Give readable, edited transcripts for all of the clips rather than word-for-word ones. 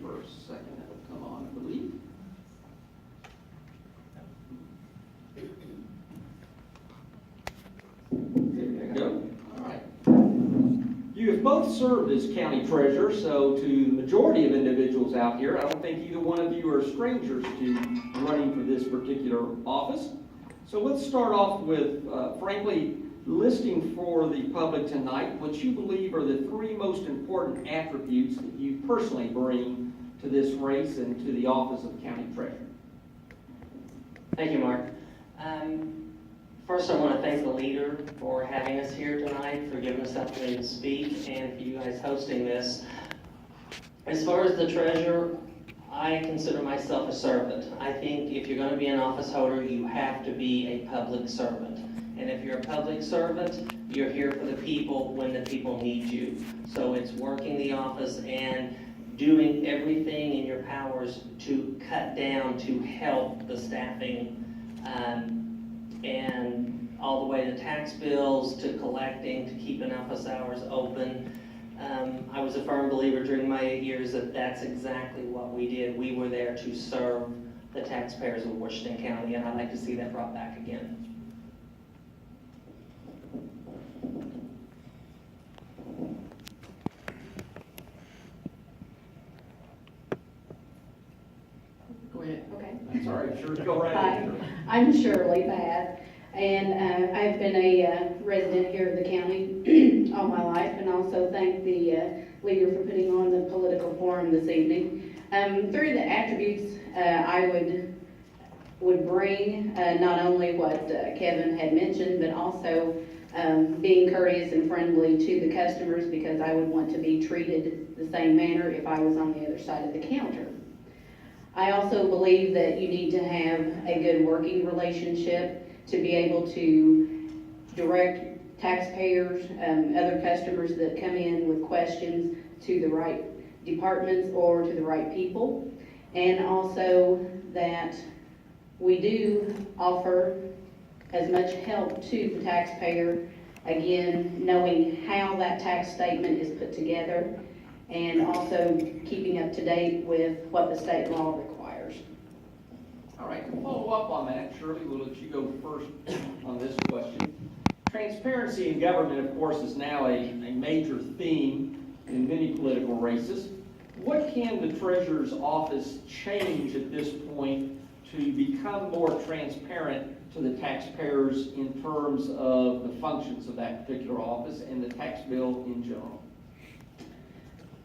for a second. That'll come on, I believe. There you go. All right. You have both served as county treasurer, so to the majority of individuals out here, I don't think either one of you are strangers to running for this particular office. So let's start off with, frankly, listing for the public tonight what you believe are the three most important attributes that you personally bring to this race and to the office of county treasurer. Thank you, Mark. First, I want to thank the leader for having us here tonight, for giving us the opportunity to speak, and for you guys hosting this. As far as the treasurer, I consider myself a servant. I think if you're going to be an office holder, you have to be a public servant. And if you're a public servant, you're here for the people when the people need you. So it's working the office and doing everything in your powers to cut down, to help the staffing, and all the way to tax bills, to collecting, to keeping office hours open. I was a firm believer during my 8 years that that's exactly what we did. We were there to serve the taxpayers of Washington County, and I'd like to see that brought back again. Go ahead. Okay. That's all right. Sure, go right Hi, ahead. I'm Shirley Bath, and I've been a resident here of the county all my life, and also thank the leader for putting on the political forum this evening. Through the attributes I would bring, not only what Kevin had mentioned, but also being courteous and friendly to the customers, because I would want to be treated the same manner if I was on the other side of the counter. I also believe that you need to have a good working relationship to be able to direct taxpayers, other customers that come in with questions to the right departments or to the right people. And also that we do offer as much help to the taxpayer, again, knowing how that tax statement is put together, and also keeping up to date with what the state law requires. All right, to follow up on that, Shirley, we'll let you go first on this question. Transparency in government, of course, is now a major theme in many political races. What can the treasurer's office change at this point to become more transparent to the taxpayers in terms of the functions of that particular office and the tax bill in general?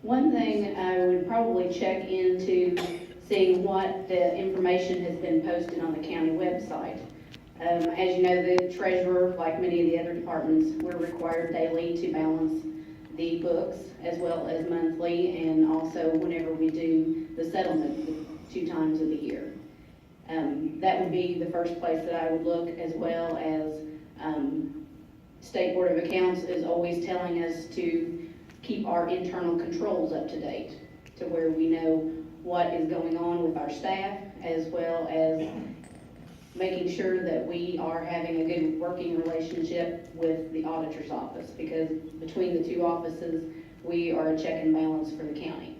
One thing I would probably check into seeing what the information has been posted on the county website. As you know, the treasurer, like many of the other departments, we're required daily to balance the books as well as monthly, and also whenever we do the settlement 2 times of the year. That would be the first place that I would look, as well as State Board of Accounts is always telling us to keep our internal controls up to date, to where we know what is going on with our staff, as well as making sure that we are having a good working relationship with the auditor's office, because between the 2 offices, we are a check and balance for the county.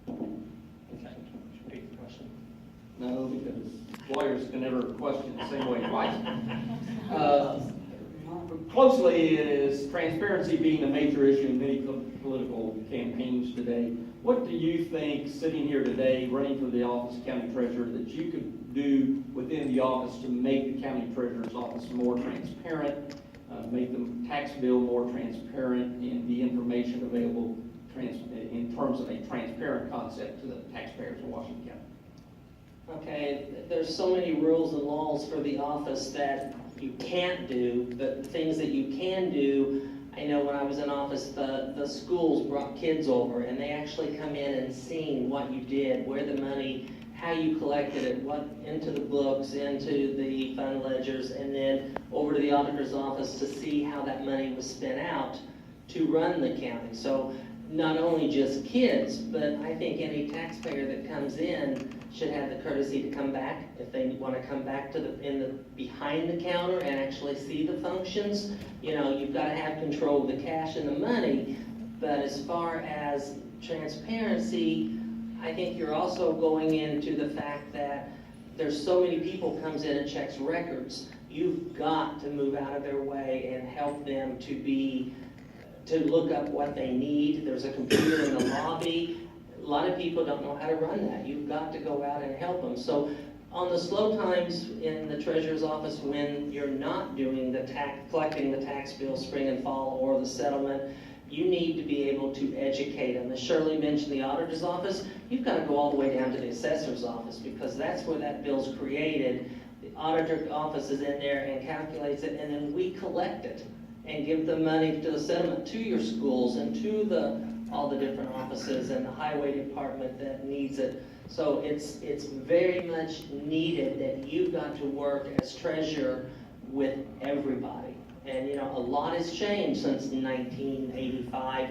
Okay, repeat the question. No, because lawyers can never question the same way twice. Closely, is transparency being a major issue in many political campaigns today. What do you think, sitting here today, running for the office of county treasurer, that you could do within the office to make the county treasurer's office more transparent, make the tax bill more transparent, and the information available in terms of a transparent concept to the taxpayers of Washington County? Okay, there's so many rules and laws for the office that you can't do, but the things that you can do, I know when I was in office, the schools brought kids over, and they actually come in and seen what you did, where the money, how you collected it, what into the books, into the fund ledgers, and then over to the auditor's office to see how that money was spent out to run the county. So not only just kids, but I think any taxpayer that comes in should have the courtesy to come back if they want to come back to behind the counter and actually see the functions. You know, you've got to have control of the cash and the money, But as far as transparency, I think you're also going into the fact that there's so many people comes in and checks records. You've got to move out of their way and help them to look up what they need. There's a computer in the lobby. A lot of people don't know how to run that. You've got to go out and help them. So on the slow times in the treasurer's office when you're not doing collecting the tax bill spring and fall or the settlement, you need to be able to educate them. As Shirley mentioned, the auditor's office, you've got to go all the way down to the assessor's office because that's where that bill's created. The auditor's office is in there and calculates it, and then we collect it and give the money to the settlement to your schools and to all the different offices and the highway department that needs it. So it's very much needed that you've got to work as treasurer with everybody. And you know, a lot has changed since 1985,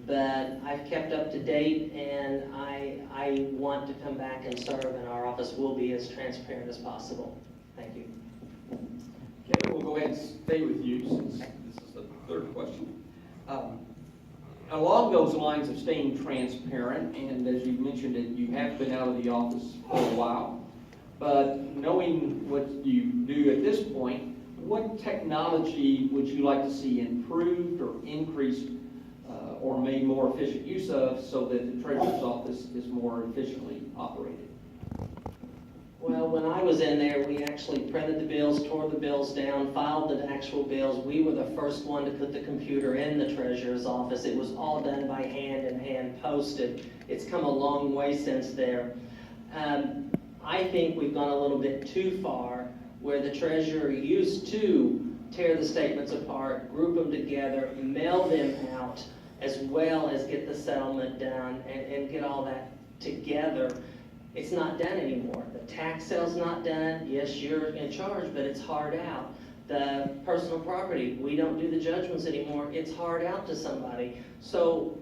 but I've kept up to date, and I want to come back and serve, and our office will be as transparent as possible. Thank you. Kevin, we'll go ahead and stay with you since this is the third question. Along those lines of staying transparent, and as you mentioned it, you have been out of the office for a while, but knowing what you do at this point, what technology would you like to see improved or increased or made more efficient use of so that the treasurer's office is more efficiently operated? Well, when I was in there, we actually printed the bills, tore the bills down, filed the actual bills. We were the first one to put the computer in the treasurer's office. It was all done by hand and hand posted. It's come a long way since there. I think we've gone a little bit too far where the treasurer used to tear the statements apart, group them together, mail them out, as well as get the settlement done and get all that together. It's not done anymore. The tax sale's not done. Yes, you're in charge, but it's hard out. The personal property, we don't do the judgments anymore. It's hard out to somebody. So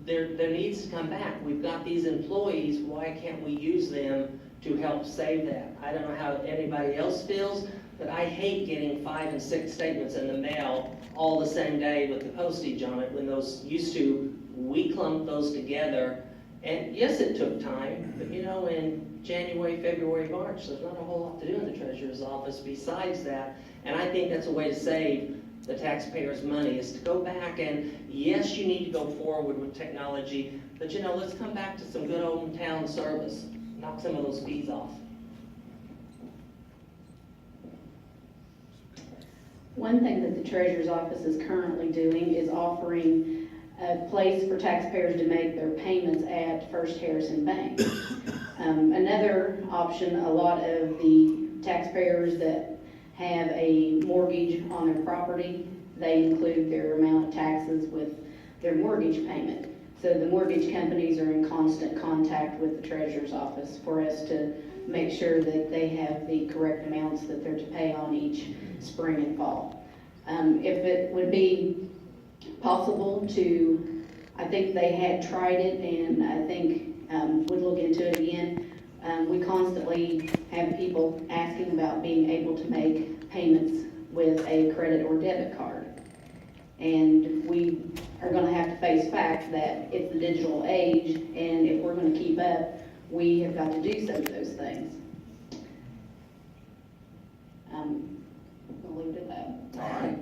there needs to come back. We've got these employees. Why can't we use them to help save that? I don't know how anybody else feels, but I hate getting 5 and 6 statements in the mail all the same day with the postage on it when those used to, we clumped those together. And yes, it took time, but you know, in January, February, March, there's not a whole lot to do in the treasurer's office besides that. And I think that's a way to save the taxpayers' money, is to go back and, yes, you need to go forward with technology, but you know, let's come back to some good old town service. Knock some of those fees off. One thing that the treasurer's office is currently doing is offering a place for taxpayers to make their payments at First Harrison Bank. Another option, a lot of the taxpayers that have a mortgage on their property, they include their amount of taxes with their mortgage payment. So the mortgage companies are in constant contact with the treasurer's office for us to make sure that they have the correct amounts that they're to pay on each spring and fall. If it would be possible to, I think they had tried it, and I think would look into it again. We constantly have people asking about being able to make payments with a credit or debit card. And we are going to have to face fact that it's the digital age, and if we're going to keep up, we have got to do some of those things. I'll leave it at that. All right.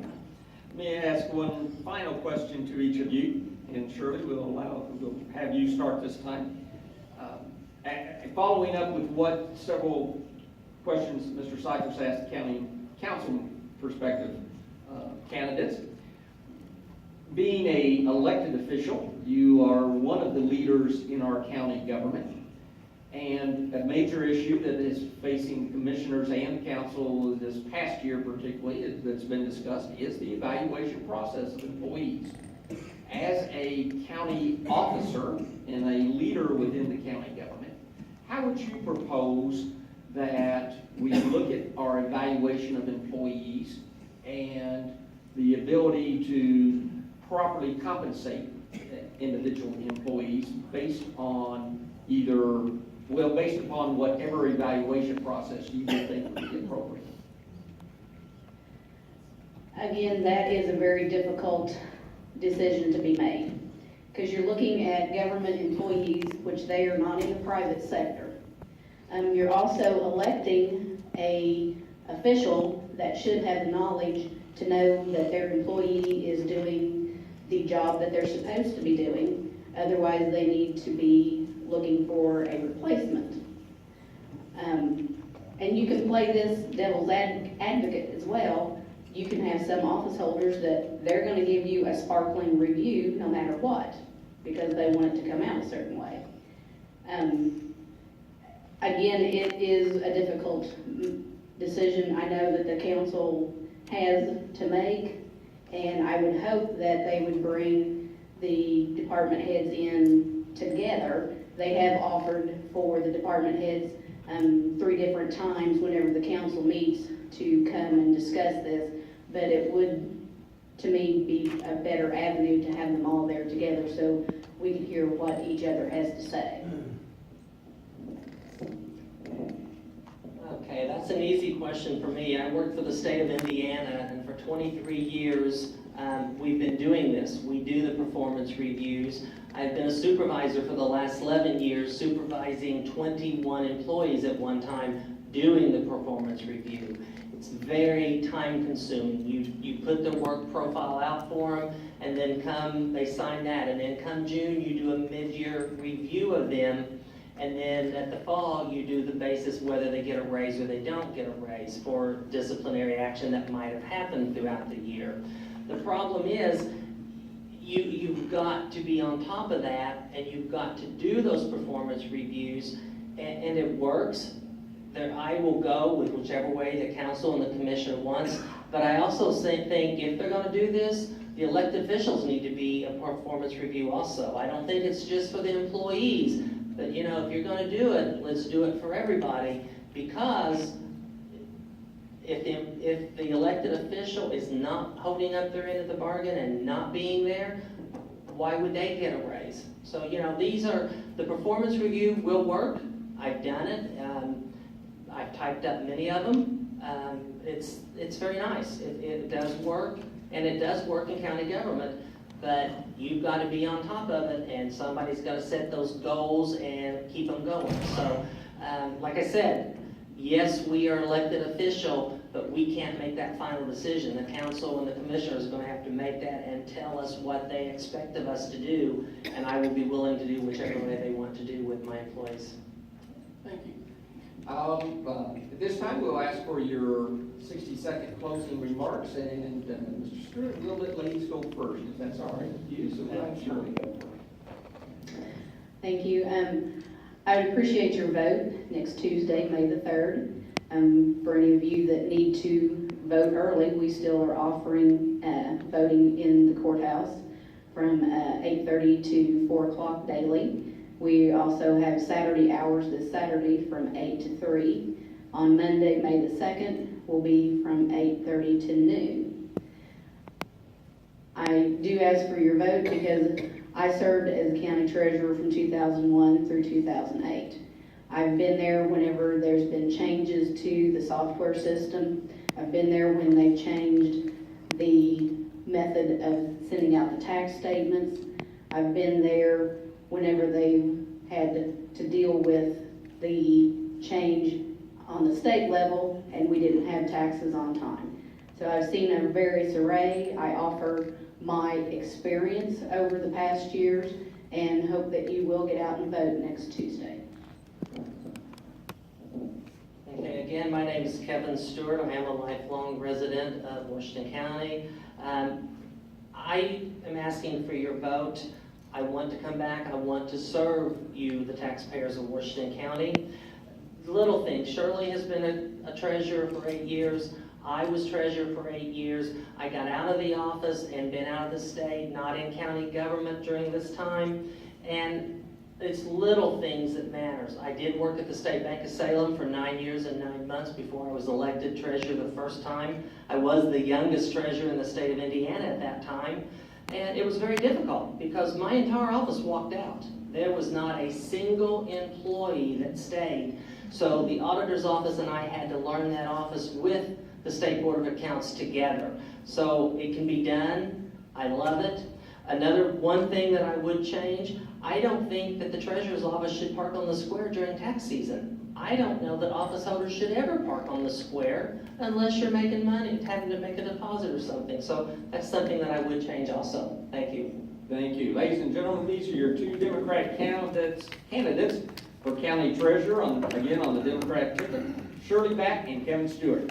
Let me ask one final question to each of you, and Shirley, we'll have you start this time. Following up with what several questions Mr. Cypress asked county council perspective candidates. Being an elected official, you are one of the leaders in our county government, and a major issue that is facing commissioners and council this past year particularly that's been discussed is the evaluation process of employees. As a county officer and a leader within the county government, how would you propose that we look at our evaluation of employees and the ability to properly compensate individual employees based on based upon whatever evaluation process you would think would be appropriate? Again, that is a very difficult decision to be made. Because you're looking at government employees, which they are not in the private sector. You're also electing a official that should have the knowledge to know that their employee is doing the job that they're supposed to be doing. Otherwise, they need to be looking for a replacement. And you can play this devil's advocate as well. You can have some office holders that they're going to give you a sparkling review no matter what, because they want it to come out a certain way. Again, it is a difficult decision I know that the council has to make, and I would hope that they would bring the department heads in together. They have offered for the department heads 3 different times whenever the council meets to come and discuss this, but it would, to me, be a better avenue to have them all there together so we can hear what each other has to say. Okay, that's an easy question for me. I work for the state of Indiana, and for 23 years, we've been doing this. We do the performance reviews. I've been a supervisor for the last 11 years, supervising 21 employees at one time, doing the performance review. It's very time consuming. You put the work profile out for them, and then they sign that, and then come June, you do a mid-year review of them, and then at the fall, you do the basis whether they get a raise or they don't get a raise for disciplinary action that might have happened throughout the year. The problem is, you've got to be on top of that, and you've got to do those performance reviews, and it works. I will go with whichever way the council and the commissioner wants, but I also think if they're going to do this, the elected officials need to be a performance review also. I don't think it's just for the employees, but if you're going to do it, let's do it for everybody, because if the elected official is not holding up their end of the bargain and not being there, why would they get a raise? So, these are, the performance review will work. I've done it. I've typed up many of them. It's very nice. It does work, and it does work in county government, but you've got to be on top of it, and somebody's got to set those goals and keep them going. So, like I said, yes, we are elected official, but we can't make that final decision. The council and the commissioners are going to have to make that and tell us what they expect of us to do, and I will be willing to do whichever way they want to do with my employees. Thank you. At this time, we'll ask for your 60-second closing remarks, and Mr. Stewart, we'll let ladies go first, if that's all right with you, so I'm sure we go first. Thank you. I would appreciate your vote next Tuesday, May the 3rd. For any of you that need to vote early, we still are offering voting in the courthouse from 8:30 to 4 o'clock daily. We also have Saturday hours this Saturday from 8 to 3. On Monday, May the 2nd, will be from 8:30 to noon. I do ask for your vote because I served as county treasurer from 2001 through 2008. I've been there whenever there's been changes to the software system. I've been there when they've changed the method of sending out the tax statements. I've been there whenever they've had to deal with the change on the state level and we didn't have taxes on time. So I've seen a various array. I offer my experience over the past years and hope that you will get out and vote next Tuesday. Okay, again, my name is Kevin Stewart. I am a lifelong resident of Washington County. I am asking for your vote. I want to come back. I want to serve you, the taxpayers of Washington County. Little things. Shirley has been a treasurer for 8 years. I was treasurer for 8 years. I got out of the office and been out of the state, not in county government during this time. And it's little things that matters. I did work at the State Bank of Salem for 9 years and 9 months before I was elected treasurer the first time. I was the youngest treasurer in the state of Indiana at that time. And it was very difficult because my entire office walked out. There was not a single employee that stayed. So the auditor's office and I had to learn that office with the State Board of Accounts together. So it can be done. I love it. One thing that I would change, I don't think that the treasurer's office should park on the square during tax season. I don't know that office holders should ever park on the square unless you're making money, having to make a deposit or something. So that's something that I would change also. Thank you. Thank you. Ladies and gentlemen, these are your two Democrat candidates for county treasurer, again on the Democrat ticket, Shirley Back and Kevin Stewart.